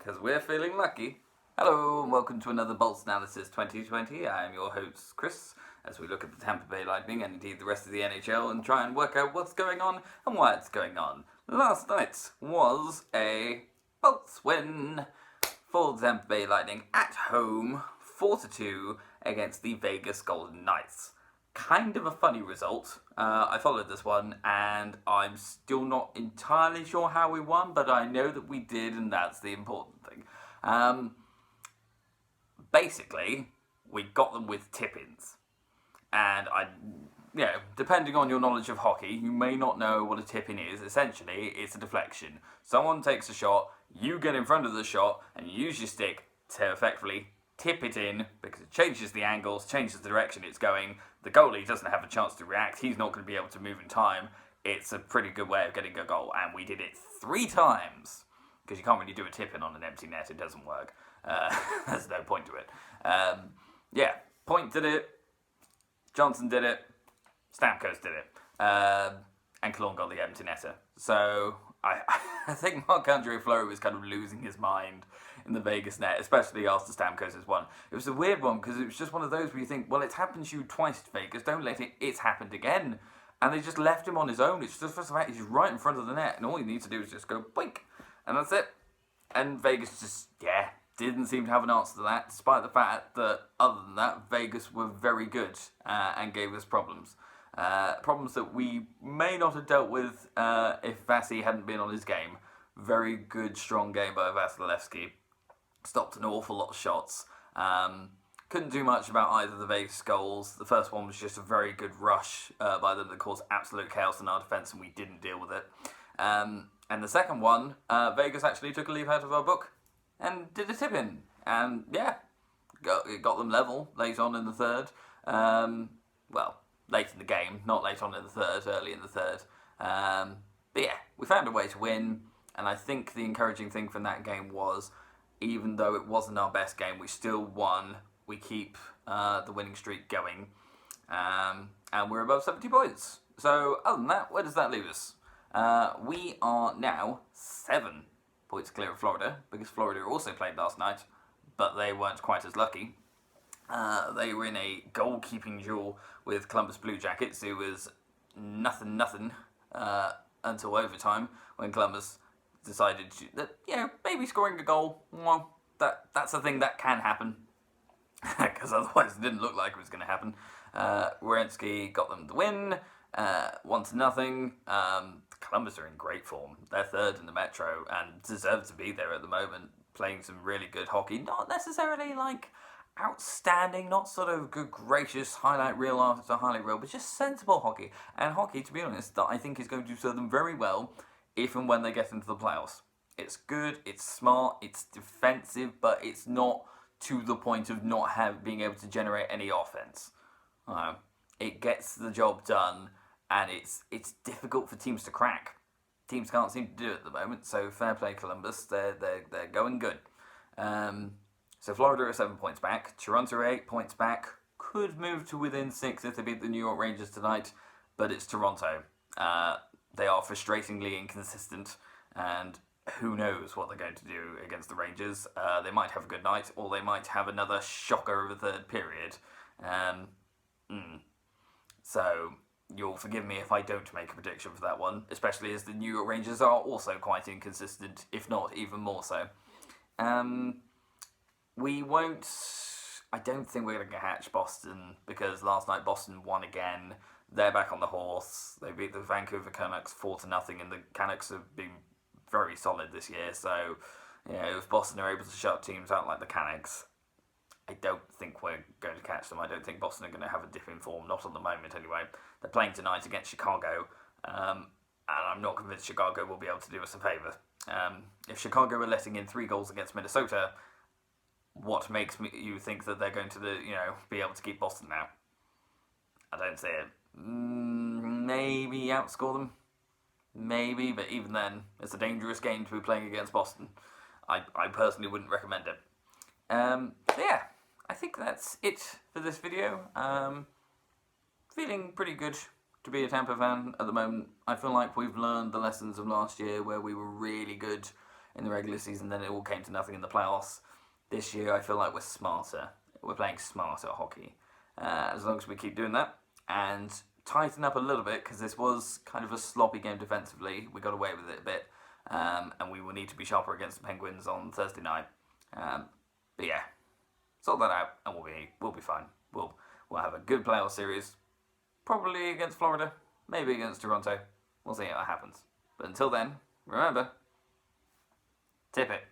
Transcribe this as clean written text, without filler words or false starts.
because we're feeling lucky. Hello and welcome to another Bolts Analysis 2020. I am your host, Chris, as we look at the Tampa Bay Lightning and indeed the rest of the NHL and try and work out what's going on and why it's going on. Last night was a Bolts win for the Tampa Bay Lightning at home, 4-2 against the Vegas Golden Knights. Kind of a funny result. I followed this one and I'm still not entirely sure how we won, but I know that we did, and that's the important thing. Basically, we got them with tip-ins. And depending on your knowledge of hockey, you may not know what a tip-in is. Essentially, it's a deflection. Someone takes a shot, you get in front of the shot, and you use your stick to effectively tip it in, because it changes the angles, changes the direction it's going. The goalie doesn't have a chance to react. He's not going to be able to move in time. It's a pretty good way of getting a goal, and we did it 3 times, because you can't really do a tip-in on an empty net. It doesn't work. There's no point to it. Point did it, Johnson did it, Stamkos did it, and Cologne got the empty netter. So I think Marc-Andre Fleury was kind of losing his mind in the Vegas net, especially after Stamkos' one. It was a weird one, because it was just one of those where you think, well, it's happened to you twice at Vegas, don't let it's happened again. And they just left him on his own. It's just, first of all, he's right in front of the net, and all you need to do is just go, boink, and that's it. And Vegas just, didn't seem to have an answer to that, despite the fact that, other than that, Vegas were very good and gave us problems. Problems that we may not have dealt with if Vasi hadn't been on his game. Very good, strong game by Vasilevsky. Stopped an awful lot of shots. Couldn't do much about either of the Vegas goals. The first one was just a very good rush by them that caused absolute chaos in our defence, and we didn't deal with it. And the second one, Vegas actually took a leaf out of our book and did a tip-in. And it got them level late on in the third. Late in the game, not late on in the third, early in the third. We found a way to win, and I think the encouraging thing from that game was, even though it wasn't our best game, we still won. We keep the winning streak going, and we're above 70 points. So, other than that, where does that leave us? We are now 7 points clear of Florida, because Florida also played last night, but they weren't quite as lucky. They were in a goalkeeping duel with Columbus Blue Jackets, who was nothing until overtime, when Columbus decided that maybe scoring a goal, well, that's a thing that can happen, because otherwise it didn't look like it was going to happen. Werenski got them the win, 1-0. Columbus are in great form. They're third in the Metro and deserve to be there at the moment, playing some really good hockey. Not necessarily like outstanding, not sort of good, gracious highlight reel after highlight reel, but just sensible hockey. And hockey, to be honest, that I think is going to serve them very well if and when they get into the playoffs. It's good, it's smart, it's defensive, but it's not to the point of not being able to generate any offense. It gets the job done, and it's difficult for teams to crack. Teams can't seem to do it at the moment, so fair play Columbus, they're going good. So Florida are 7 points back, Toronto are 8 points back, could move to within 6 if they beat the New York Rangers tonight, but it's Toronto. They are frustratingly inconsistent, and who knows what they're going to do against the Rangers. They might have a good night, or they might have another shocker of a third period. So you'll forgive me if I don't make a prediction for that one, especially as the New York Rangers are also quite inconsistent, if not even more so. I don't think we're going to catch Boston, because last night Boston won again. They're back on the horse. They beat the Vancouver Canucks 4-0, and the Canucks have been very solid this year. So, if Boston are able to shut teams out like the Canucks, I don't think we're going to catch them. I don't think Boston are going to have a dip in form, not at the moment anyway. They're playing tonight against Chicago, and I'm not convinced Chicago will be able to do us a favour. If Chicago are letting in 3 goals against Minnesota, what makes you think that they're going to be able to keep Boston out? I don't see it. Maybe outscore them. Maybe, but even then, it's a dangerous game to be playing against Boston. I personally wouldn't recommend it. I think that's it for this video. Feeling pretty good to be a Tampa fan at the moment. I feel like we've learned the lessons of last year, where we were really good in the regular season, then it all came to nothing in the playoffs. This year, I feel like we're smarter. We're playing smarter hockey. As long as we keep doing that and tighten up a little bit, because this was kind of a sloppy game defensively. We got away with it a bit, and we will need to be sharper against the Penguins on Thursday night. But yeah, sort that out, and we'll be fine. We'll have a good playoff series, probably against Florida, maybe against Toronto. We'll see how it happens. But until then, remember, tip it.